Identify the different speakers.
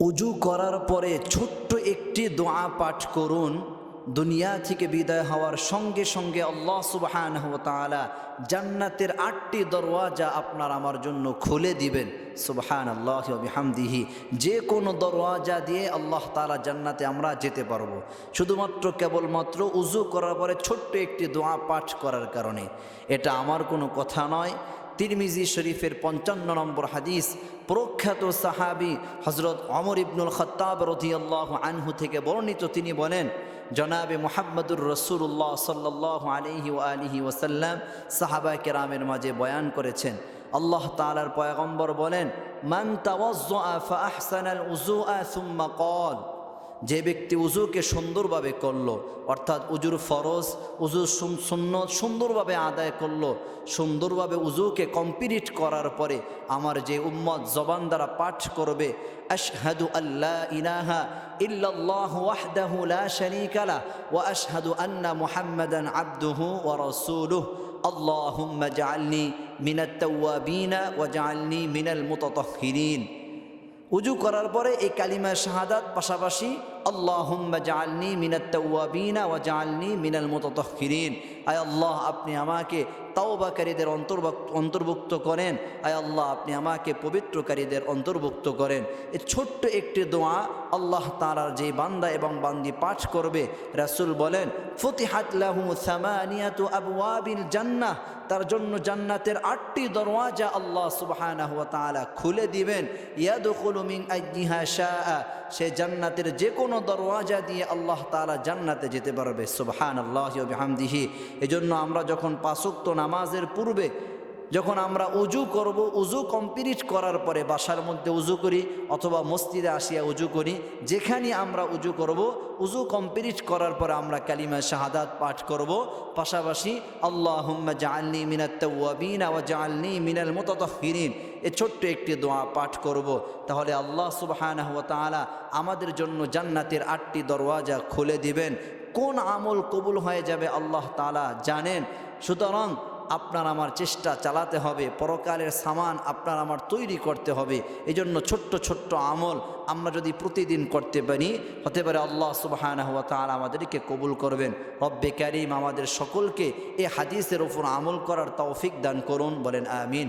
Speaker 1: উজু করার পরে ছোট্ট একটি দোয়া পাঠ করুন। দুনিয়া থেকে বিদায় হওয়ার সঙ্গে সঙ্গে আল্লাহ সুবহানাহু ওয়া তাআলা জান্নাতের 8টি দরওয়াজা আপনার আমার জন্য খুলে দিবেন। সুবহানাল্লাহি ওয়া বিহামদিহি। যে কোনো দরওয়াজা দিয়ে আল্লাহ তাআলা জান্নাতে আমরা যেতে পারবো, শুধুমাত্র কেবলমাত্র উজু করার পরে ছোট্ট একটি দোয়া পাঠ করার কারণে। এটা আমার কোনো কথা নয়। তিরমিজি শরীফের 55 নম্বর হাদিস, প্রখ্যাত সাহাবী হযরত ওমর ইবনুল খাত্তাব রাদিয়াল্লাহু আনহু থেকে বর্ণিত। তিনি বলেন, জনাবে মুহাম্মদুর রাসূলুল্লাহ সাল্লাল্লাহু আলাইহি ওয়া আলিহি ওয়াসাল্লাম সাহাবায়ে কেরামের মাঝে বয়ান করেছেন, আল্লাহ তাআলার পয়গম্বর বলেন, মান তাওয়াজ্জা ফা আহসানাল উযুআ সুম্মা ক্বাল, যে ব্যক্তি উজুকে সুন্দরভাবে করলো, অর্থাৎ উজুর ফরজ উজুর সুন্নত সুন্দরভাবে আদায় করলো, সুন্দরভাবে উজুকে কমপ্লিট করার পরে আমার যে উম্মত জবান দ্বারা পাঠ করবে, আশহাদু আল্লা ইলাহা ইল্লাল্লাহু ওয়াহদাহু লা শারীকা লাহু ওয়া আশহাদু আন্না মুহাম্মাদান আবদুহু ওয়া রাসূলুহু আল্লাহুম্মা জাআলনি মিনাত তাওয়াবিনা ওয়া জাআলনি মিনাল মুতাতাহহিরিন। উজু করার পরে এই কালিমা শাহাদাত পাশাপাশি আল্লাহুম্মা জাআলনি মিনাত তাওয়াবিনা ওয়া জাআলনি মিনাল মুতাতাহহিরিন, আয় আল্লাহ আপনি আমাকে তাওবাকারীদের অন্তর্ভুক্ত করেন, আয় আল্লাহ আপনি আমাকে পবিত্রকারীদের অন্তর্ভুক্ত করেন। এই ছোট্ট একটি দোয়া আল্লাহ তাআলার যে বান্দা এবং বান্দি পাঠ করবে, রাসূল বলেন, ফুতিহাত লাহু সামানিয়াতু আবওয়াবিল জান্নাহ, তার জন্য জান্নাতের 8টি দরওয়াজা আল্লাহ সুবহানাহু ওয়া তাআলা খুলে দিবেন। ইয়াদখুলু মিন আইয়িহা শাআ, সে জান্নাতের যে কোনো দরওয়াজা দিয়ে আল্লাহ তাআলা জান্নাতে যেতে পারবে। সুবহানাল্লাহি ওয়া বিহামদিহি। এজন্য আমরা যখন 5 ওয়াক্ত নামাজের পূর্বে যখন আমরা উজু করব, উজু কমপ্লিট করার পরে বাসার মধ্যে উজু করি অথবা মসজিদে আসিয়া উজু করি, যেখানে আমরা উজু করব, উজু কমপ্লিট করার পরে আমরা কালিমা শাহাদাত পাঠ করব, পাশাপাশি আল্লাহুম্মা জাআলনি মিনাত তাওয়াবিনা ওয়া জাআলনি মিনাল মুতাতাহহিরিন, এই ছোট্ট একটি দোয়া পাঠ করব। তাহলে আল্লাহ সুবহানাহু ওয়া তাআলা আমাদের জন্য জান্নাতের 8টি দরওয়াজা খুলে দিবেন। কোন আমল কবুল হয়ে যাবে আল্লাহ তাআলা জানেন। সুতরাং আপনার আমার চেষ্টা চালাতে হবে, পরকালের সামান আপনার আমার তৈরি করতে হবে। এই জন্য ছোট্ট ছোট্ট আমল আমরা যদি প্রতিদিন করতে পারি, হতে পারে আল্লাহ সুবহানাহু ওয়া তাআলা আমাদেরকে কবুল করবেন। রব্বে কারীম আমাদের সকলকে এই হাদিসের উপর আমল করার তৌফিক দান করুন, বলেন আমিন।